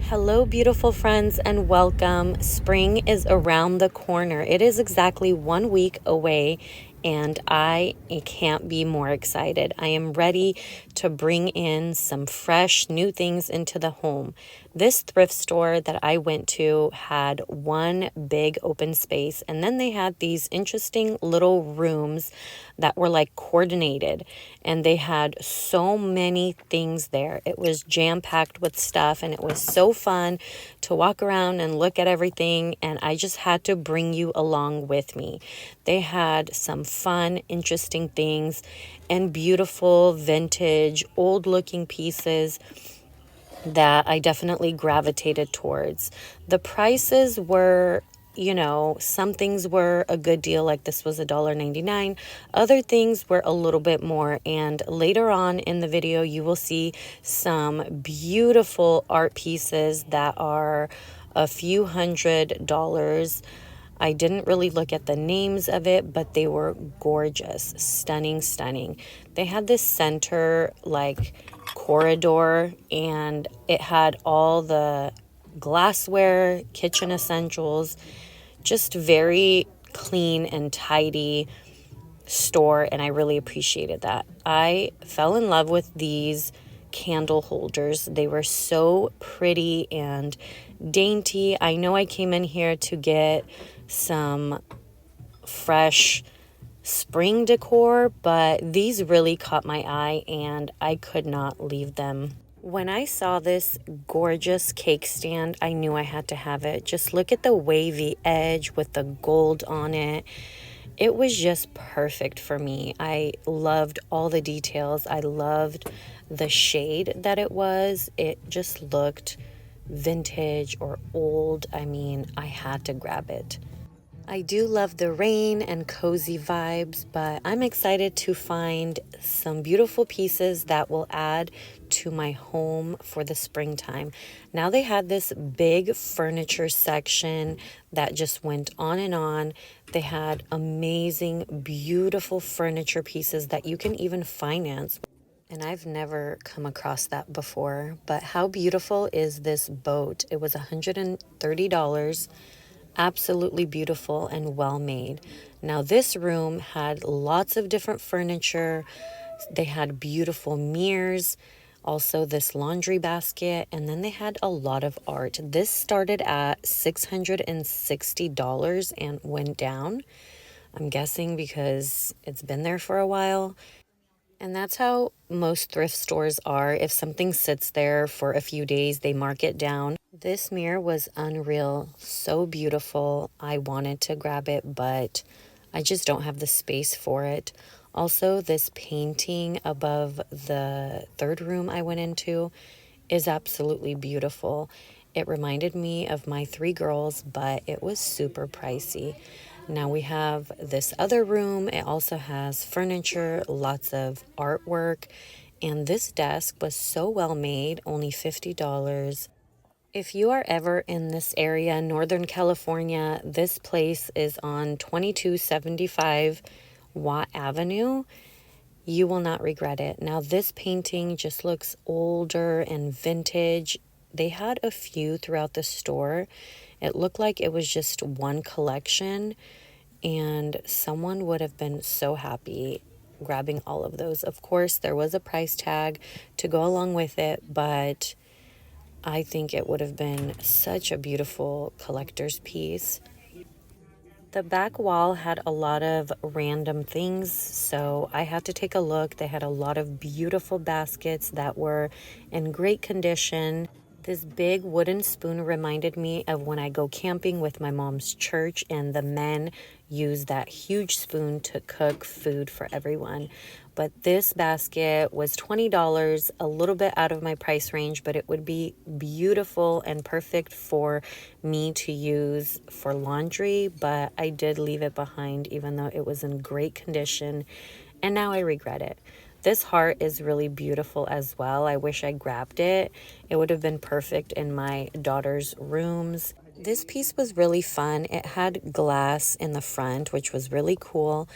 Hello, beautiful friends, and welcome. Spring is around the corner. It is exactly 1 week away, and I can't be more excited. I am ready to bring in some fresh new things into the home. This thrift store that I went to had one big open space, and then they had these interesting little rooms that were like coordinated, and they had so many things there. It was jam-packed with stuff, and it was so fun to walk around and look at everything, and I just had to bring you along with me. They had some fun, interesting things and beautiful vintage, old-looking pieces that I definitely gravitated towards. The prices were, some things were a good deal, like this was $1.99. Other things were a little bit more. And later on in the video, you will see some beautiful art pieces that are a few $100s. I didn't really look at the names of it, but they were gorgeous, stunning, stunning. They had this center like corridor, and it had all the glassware, kitchen essentials, just very clean and tidy store, and I really appreciated that. I fell in love with these candle holders. They were so pretty and dainty. I know I came in here to get some fresh spring decor, but these really caught my eye and I could not leave them. When I saw this gorgeous cake stand, I knew I had to have it. Just look at the wavy edge with the gold on it. It was just perfect for me. I loved all the details. I loved the shade that it was. It just looked vintage or old. I mean, I had to grab it. I do love the rain and cozy vibes, but I'm excited to find some beautiful pieces that will add to my home for the springtime. Now they had this big furniture section that just went on and on. They had amazing, beautiful furniture pieces that you can even finance. And I've never come across that before, but how beautiful is this boat? It was $130. Absolutely beautiful and well made. Now this room had lots of different furniture. They had beautiful mirrors, also this laundry basket, and then they had a lot of art. This started at $660 and went down. I'm guessing because it's been there for a while. And that's how most thrift stores are. If something sits there for a few days, they mark it down. This mirror was unreal, so beautiful. I wanted to grab it, but I just don't have the space for it. Also, this painting above the third room I went into is absolutely beautiful. It reminded me of my three girls, but it was super pricey. Now we have this other room. It also has furniture, lots of artwork, and this desk was so well made, only $50. If you are ever in this area, Northern California, this place is on 2275 Watt Avenue. You will not regret it. Now, this painting just looks older and vintage. They had a few throughout the store. It looked like it was just one collection, and someone would have been so happy grabbing all of those. Of course, there was a price tag to go along with it, but I think it would have been such a beautiful collector's piece. The back wall had a lot of random things, so I had to take a look. They had a lot of beautiful baskets that were in great condition. This big wooden spoon reminded me of when I go camping with my mom's church, and the men use that huge spoon to cook food for everyone. But this basket was $20, a little bit out of my price range, but it would be beautiful and perfect for me to use for laundry. But I did leave it behind, even though it was in great condition, and now I regret it. This heart is really beautiful as well. I wish I grabbed it. It would have been perfect in my daughter's rooms. This piece was really fun. It had glass in the front, which was really cool.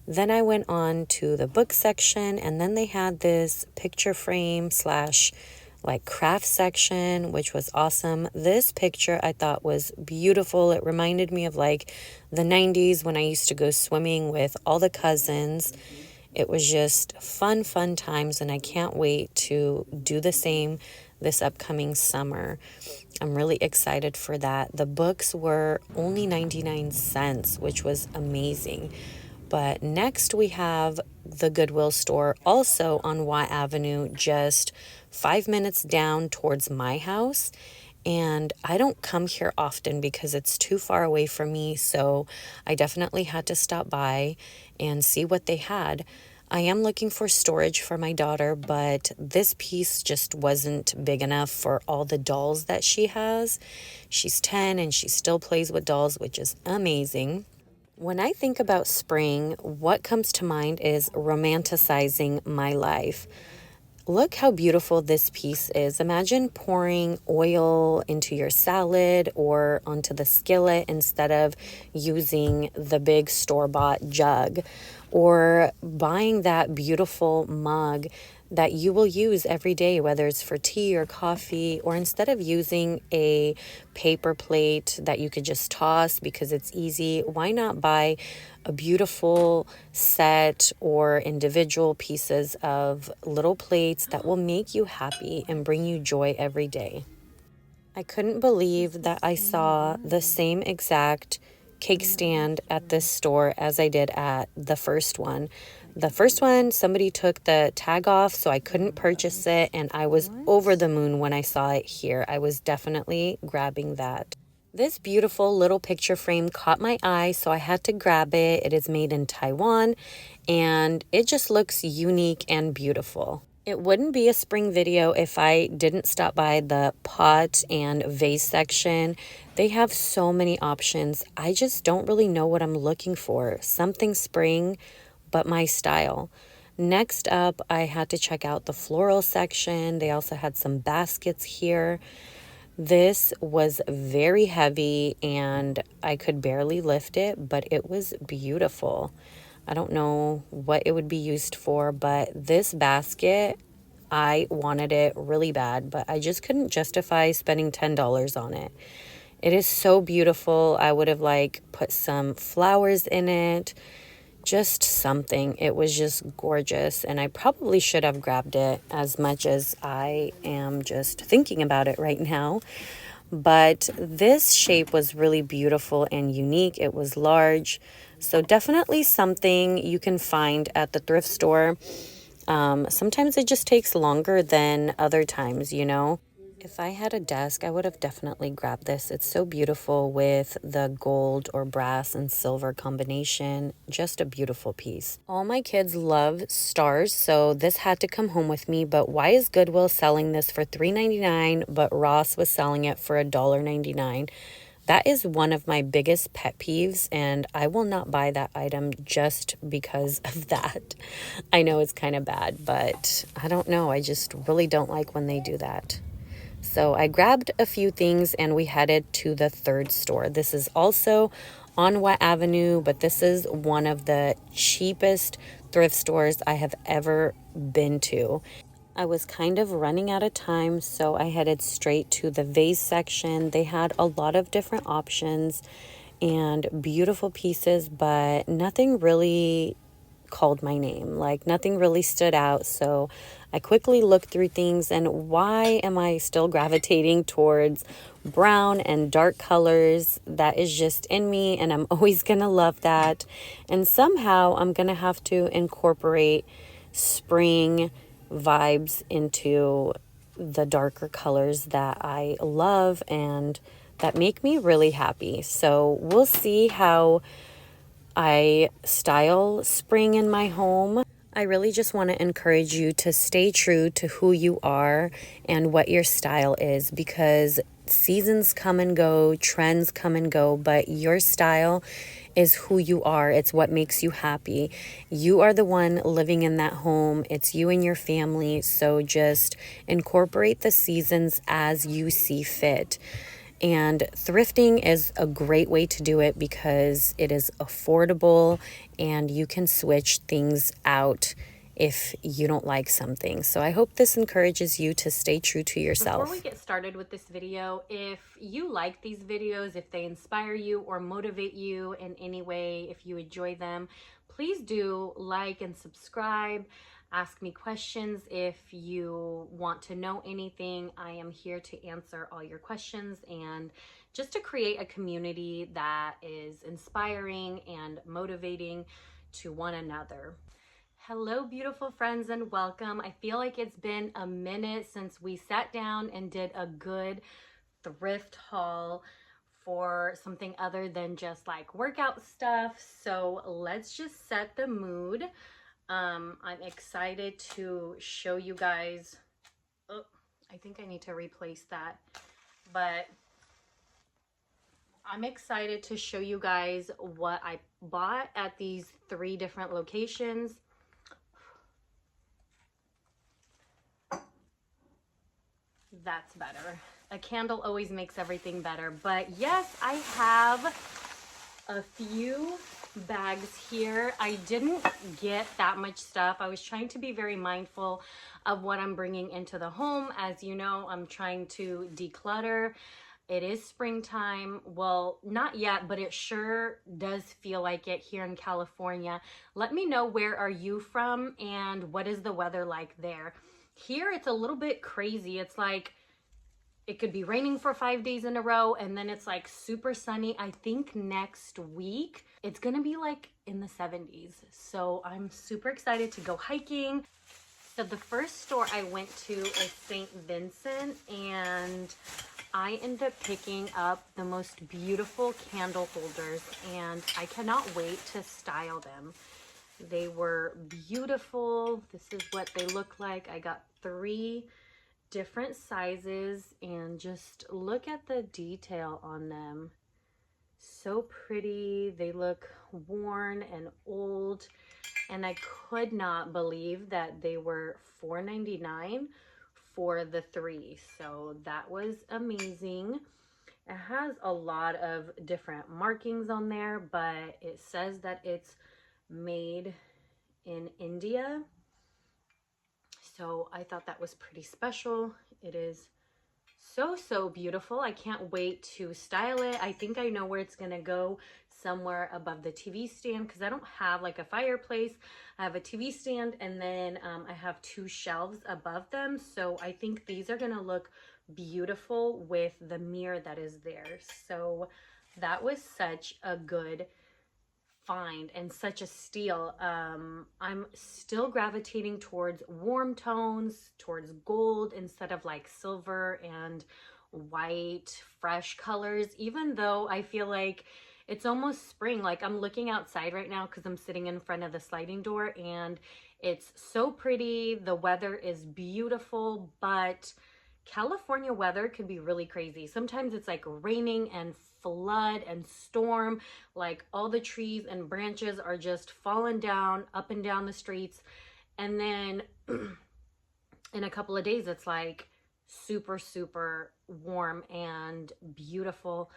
Then I went on to the book section, and then they had this picture frame slash like craft section, which was awesome. This picture I thought was beautiful. It reminded me of like the 90s when I used to go swimming with all the cousins. It was just fun times, and I can't wait to do the same this upcoming summer. I'm really excited for that. The books were only 99 cents, which was amazing. But next we have the Goodwill store, also on Watt Avenue, just 5 minutes down towards my house. And I don't come here often because it's too far away from me, so I definitely had to stop by and see what they had. I am looking for storage for my daughter, but this piece just wasn't big enough for all the dolls that she has. She's 10 and she still plays with dolls, which is amazing. When I think about spring, what comes to mind is romanticizing my life. Look how beautiful this piece is. Imagine pouring oil into your salad or onto the skillet instead of using the big store-bought jug, or buying that beautiful mug that you will use every day, whether it's for tea or coffee, or instead of using a paper plate that you could just toss because it's easy, why not buy a beautiful set or individual pieces of little plates that will make you happy and bring you joy every day? I couldn't believe that I saw the same exact cake stand at this store as I did at the first one. The first one, somebody took the tag off, so I couldn't purchase it, and I was over the moon when I saw it here. I was definitely grabbing that. This beautiful little picture frame caught my eye, so I had to grab it. It is made in Taiwan, and it just looks unique and beautiful. It wouldn't be a spring video if I didn't stop by the pot and vase section. They have so many options. I just don't really know what I'm looking for. Something spring, but my style. Next up, I had to check out the floral section. They also had some baskets here. This was very heavy and I could barely lift it, but it was beautiful. I don't know what it would be used for, but this basket, I wanted it really bad, but I just couldn't justify spending $10 on it. It is so beautiful. I would have put some flowers in it, just something. It was just gorgeous, and I probably should have grabbed it as much as I am just thinking about it right now. But this shape was really beautiful and unique. It was large. So definitely something you can find at the thrift store. Sometimes it just takes longer than other times, you know. If I had a desk, I would have definitely grabbed this. It's so beautiful with the gold or brass and silver combination. Just a beautiful piece. All my kids love stars, so this had to come home with me. But why is Goodwill selling this for $3.99, but Ross was selling it for $1.99? That is one of my biggest pet peeves, and I will not buy that item just because of that. I know it's kind of bad, but I don't know. I just really don't like when they do that. So I grabbed a few things and we headed to the third store. This is also on Watt Avenue, but this is one of the cheapest thrift stores I have ever been to. I was kind of running out of time, so I headed straight to the vase section. They had a lot of different options and beautiful pieces, but nothing really called my name. Nothing really stood out, so I quickly looked through things. And why am I still gravitating towards brown and dark colors? That is just in me, and I'm always gonna love that. And somehow I'm gonna have to incorporate spring vibes into the darker colors that I love and that make me really happy. So we'll see how I style spring in my home. I really just want to encourage you to stay true to who you are and what your style is, because seasons come and go, trends come and go, but your style is who you are. It's what makes you happy. You are the one living in that home. It's you and your family. So just incorporate the seasons as you see fit. And thrifting is a great way to do it because it is affordable and you can switch things out if you don't like something. So I hope this encourages you to stay true to yourself. Before we get started with this video, if you like these videos, if they inspire you or motivate you in any way, if you enjoy them, please do like and subscribe. Ask me questions if you want to know anything. I am here to answer all your questions and just to create a community that is inspiring and motivating to one another. Hello, beautiful friends, and welcome. I feel like it's been a minute since we sat down and did a good thrift haul for something other than just like workout stuff. So let's just set the mood. I'm excited to show you guys. Oh, I think I need to replace that, but I'm excited to show you guys what I bought at these 3 different locations. That's better. A candle always makes everything better. But yes, I have a few bags here. I didn't get that much stuff. I was trying to be very mindful of what I'm bringing into the home. As you know, I'm trying to declutter. It is springtime. Well, not yet, but it sure does feel like it here in California. Let me know, where are you from and what is the weather like there? Here it's a little bit crazy. It's like it could be raining for 5 days in a row and then it's like super sunny. I think next week it's gonna be like in the 70s. So I'm super excited to go hiking. So the first store I went to is St. Vincent, and I ended up picking up the most beautiful candle holders and I cannot wait to style them. They were beautiful. This is what they look like. I got 3 different sizes and just look at the detail on them. So pretty. They look worn and old, and I could not believe that they were $4.99 for the 3. So that was amazing. It has a lot of different markings on there, but it says that it's made in India. So I thought that was pretty special. It is so beautiful. I can't wait to style it. I think I know where it's gonna go, somewhere above the TV stand, because I don't have like a fireplace. I have a TV stand, and then I have 2 shelves above them. So I think these are gonna look beautiful with the mirror that is there. So that was such a good find and such a steal. I'm still gravitating towards warm tones, towards gold instead of like silver and white fresh colors, even though I feel like it's almost spring. Like I'm looking outside right now because I'm sitting in front of the sliding door and it's so pretty. The weather is beautiful, but California weather could be really crazy. Sometimes it's like raining and flood and storm, like all the trees and branches are just falling down up and down the streets. And then in a couple of days, it's like super warm and beautiful.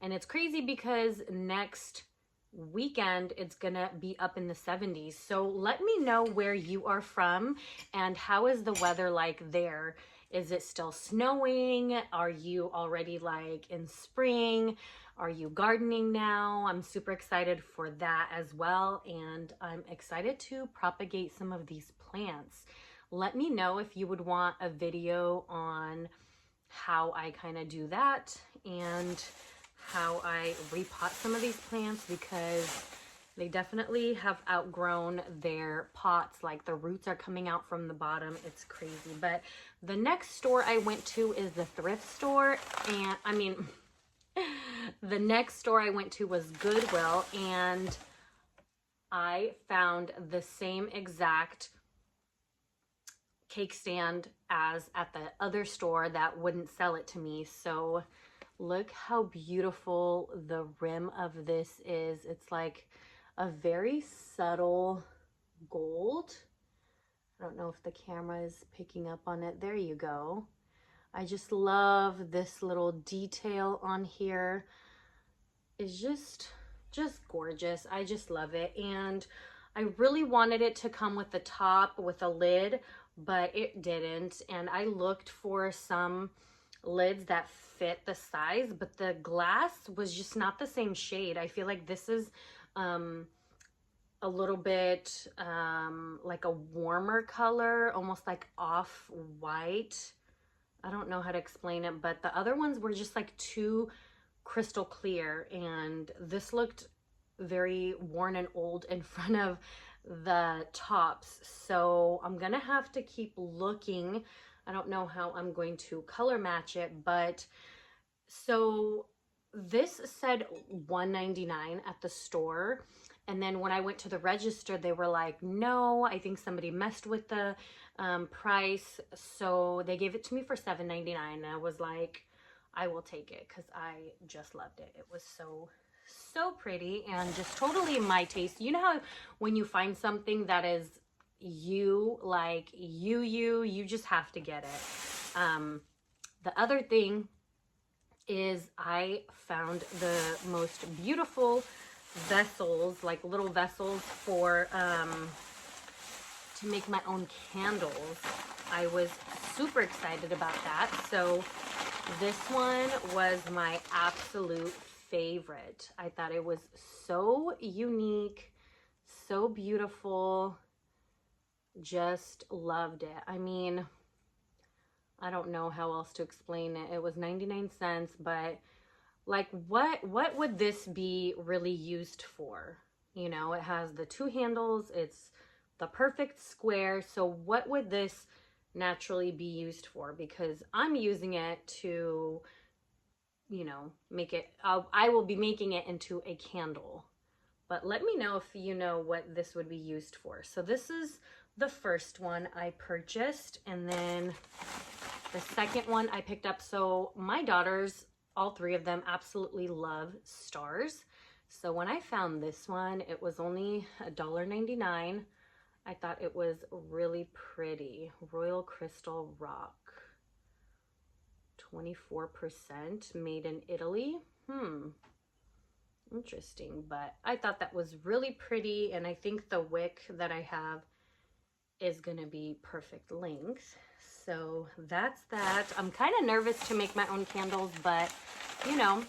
And it's crazy because next weekend it's gonna be up in the 70s. So let me know where you are from and how is the weather like there. Is it still snowing? Are you already like in spring? Are you gardening now? I'm super excited for that as well, and I'm excited to propagate some of these plants. Let me know if you would want a video on how I kind of do that and how I repot some of these plants, because they definitely have outgrown their pots. Like the roots are coming out from the bottom. It's crazy. But the next store I went to is the thrift store. And I mean, the next store I went to was Goodwill, and I found the same exact cake stand as at the other store that wouldn't sell it to me. So look how beautiful the rim of this is. It's like a very subtle gold. I don't know if the camera is picking up on it. There you go. I just love this little detail on here. It's just gorgeous. I just love it. And I really wanted it to come with the top with a lid, but it didn't. And I looked for some lids that fit the size, but the glass was just not the same shade. I feel like this is a little bit like a warmer color, almost like off-white. I don't know how to explain it, but the other ones were just like too crystal clear, and this looked very worn and old in front of the tops. So I'm gonna have to keep looking. I don't know how I'm going to color match it, but so this said $1.99 at the store. And then when I went to the register, they were like, no, I think somebody messed with the price. So they gave it to me for $7.99. And I was like, I will take it because I just loved it. It was so pretty and just totally my taste. You know how when you find something that is you, like you just have to get it. The other thing is I found the most beautiful vessels, like little vessels for to make my own candles. I was super excited about that. So this one was my absolute favorite. I thought it was so unique, so beautiful. Just loved it. I mean, I don't know how else to explain it. It was 99 cents, but like what would this be really used for? You know, it has the two handles, it's the perfect square. So what would this naturally be used for? Because I'm using it to, you know, make it, I will be making it into a candle. But let me know if you know what this would be used for. So this is the first one I purchased, and then the second one I picked up. So my daughters, all three of them, absolutely love stars. So when I found this one, it was only $1.99. I thought it was really pretty. Royal Crystal Rock. 24% made in Italy. Interesting, but I thought that was really pretty, and I think the wick that I have is gonna be perfect length. So that's that. I'm kind of nervous to make my own candles, but you know.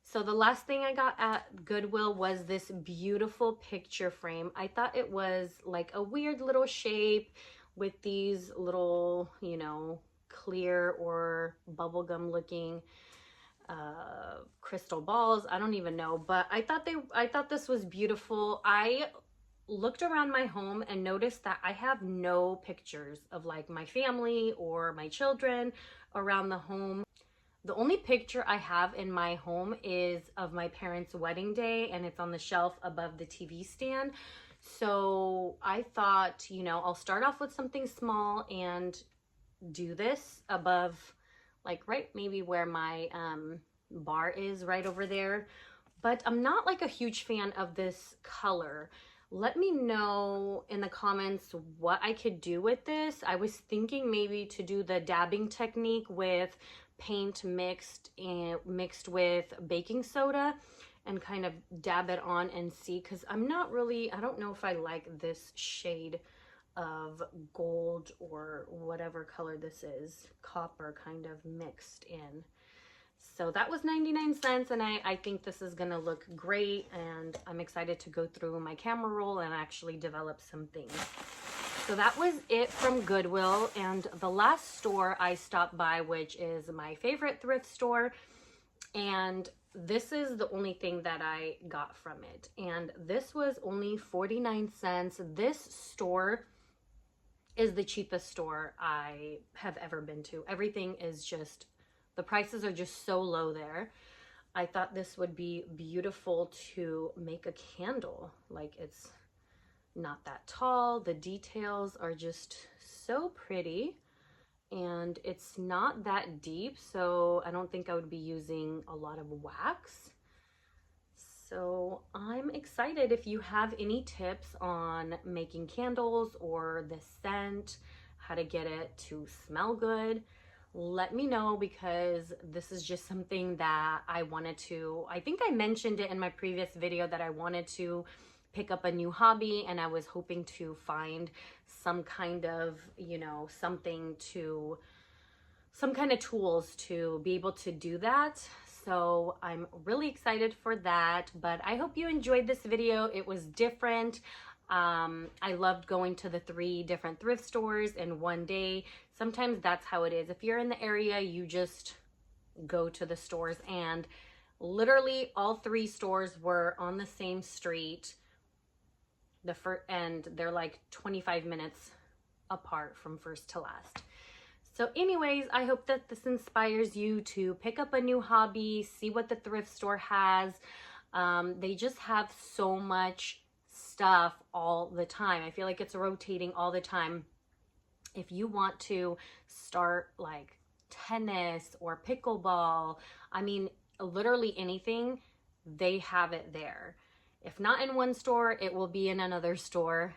So the last thing I got at Goodwill was this beautiful picture frame. I thought it was like a weird little shape with these little, you know, clear or bubblegum looking crystal balls. I don't even know, but I thought this was beautiful. I looked around my home and noticed that I have no pictures of like my family or my children around the home. The only picture I have in my home is of my parents' wedding day, and it's on the shelf above the TV stand. So I thought, you know, I'll start off with something small and do this above, like right maybe where my bar is, right over there. But I'm not like a huge fan of this color. Let me know in the comments what I could do with this. I was thinking maybe to do the dabbing technique with paint mixed with baking soda and kind of dab it on and see, because I don't know if I like this shade of gold or whatever color this is, copper kind of mixed in. So that was 99 cents, and I think this is gonna look great, and I'm excited to go through my camera roll and actually develop some things. So that was it from Goodwill, and the last store I stopped by, which is my favorite thrift store, and this is the only thing that I got from it, and this was only 49 cents. This store is the cheapest store I have ever been to. Everything is just, the prices are just so low there. I thought this would be beautiful to make a candle. Like, it's not that tall. The details are just so pretty, and it's not that deep, so I don't think I would be using a lot of wax. So I'm excited. If you have any tips on making candles or the scent, how to get it to smell good, let me know, because this is just something that I wanted to, I think I mentioned it in my previous video that I wanted to pick up a new hobby, and I was hoping to find some kind of, you know, some kind of tools to be able to do that. So I'm really excited for that, but I hope you enjoyed this video. It was different. I loved going to the 3 different thrift stores in one day. Sometimes that's how it is. If you're in the area, you just go to the stores, and literally all 3 stores were on the same street. And they're like 25 minutes apart from first to last. So anyways, I hope that this inspires you to pick up a new hobby, see what the thrift store has. They just have so much stuff all the time. I feel like it's rotating all the time. If you want to start like tennis or pickleball, I mean, literally anything, they have it there. If not in one store, it will be in another store.